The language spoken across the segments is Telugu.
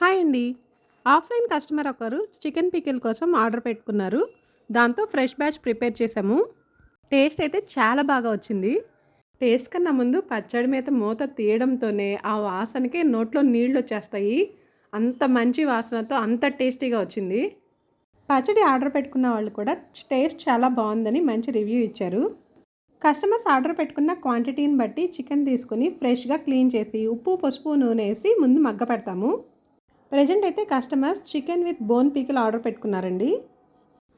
హాయ్ అండి. ఆఫ్‌లైన్ కస్టమర్ ఒకరు చికెన్ పికిల్ కోసం ఆర్డర్ పెట్టుకున్నారు. దాంతో ఫ్రెష్ బ్యాచ్ ప్రిపేర్ చేశాము. టేస్ట్ అయితే చాలా బాగా వచ్చింది. టేస్ట్ కన్నా ముందు పచ్చడి మీద మూత తీయడంతోనే ఆ వాసనకే నోట్లో నీళ్లొచ్చేస్తాయి. అంత మంచి వాసనతో అంత టేస్టీగా వచ్చింది. పచ్చడి ఆర్డర్ పెట్టుకున్న వాళ్ళు కూడా టేస్ట్ చాలా బావుందని మంచి రివ్యూ ఇచ్చారు. కస్టమర్స్ ఆర్డర్ పెట్టుకున్న క్వాంటిటీని బట్టి చికెన్ తీసుకొని ఫ్రెష్‌గా క్లీన్ చేసి ఉప్పు, పసుపు, నూనె ఏసి ముందు మగ్గపెడతాము. ప్రెజెంట్ అయితే customers chicken with bone pickle order పెట్టుకున్నారండి.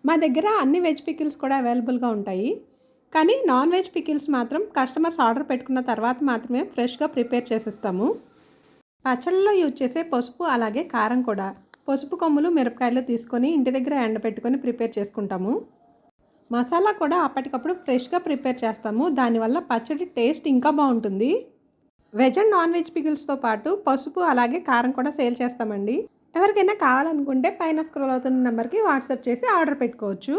మా దగ్గర అన్ని వెజ్ పికిల్స్ కూడా అవైలబుల్గా ఉంటాయి. కానీ నాన్ వెజ్ పికిల్స్ మాత్రం కస్టమర్స్ ఆర్డర్ పెట్టుకున్న తర్వాత మాత్రమే ఫ్రెష్గా ప్రిపేర్ చేసిస్తాము. పచ్చళ్ళలో యూజ్ చేసే పసుపు అలాగే కారం కూడా పసుపు కొమ్ములు మిరపకాయలు తీసుకొని ఇంటి దగ్గర ఎండబెట్టుకొని ప్రిపేర్ చేసుకుంటాము. మసాలా కూడా అప్పటికప్పుడు ఫ్రెష్గా ప్రిపేర్ చేస్తాము. దానివల్ల పచ్చడి టేస్ట్ ఇంకా బాగుంటుంది. వెజ్ అండ్ నాన్ వెజ్ పికిల్స్తో పాటు పసుపు అలాగే కారం కూడా సేల్ చేస్తామండి. ఎవరికైనా కావాలనుకుంటే పైన స్క్రోల్ అవుతున్న నెంబర్కి వాట్సాప్ చేసి ఆర్డర్ పెట్టుకోవచ్చు.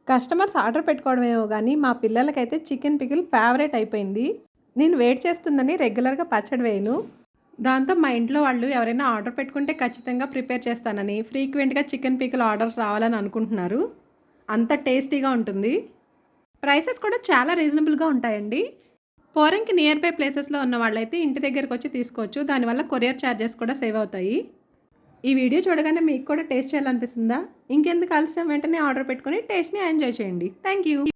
కస్టమర్స్ ఆర్డర్ పెట్టుకోవడమేమో కానీ మా పిల్లలకైతే చికెన్ పికిల్ ఫేవరెట్ అయిపోయింది. నేను వెయిట్ చేస్తుందని రెగ్యులర్గా పచ్చడి వేయను. దాంతో మా ఇంట్లో వాళ్ళు ఎవరైనా ఆర్డర్ పెట్టుకుంటే ఖచ్చితంగా ప్రిపేర్ చేస్తానని ఫ్రీక్వెంట్గా చికెన్ పికిల్ ఆర్డర్స్ రావాలని అనుకుంటున్నారు. అంత టేస్టీగా ఉంటుంది. ప్రైసెస్ కూడా చాలా రీజనబుల్గా ఉంటాయండి. ఫారెన్కి నియర్ బై ప్లేసెస్లో ఉన్న వాళ్ళైతే ఇంటి దగ్గరకు వచ్చి తీసుకోవచ్చు. దానివల్ల కొరియర్ ఛార్జెస్ కూడా సేవ్ అవుతాయి. ఈ వీడియో చూడగానే మీకు కూడా టేస్ట్ చేయాలనిపిస్తుందా? ఇంకెందుకు ఆలస్యం, వెంటనే ఆర్డర్ పెట్టుకొని టేస్ట్ని ఎంజాయ్ చేయండి. Thank you.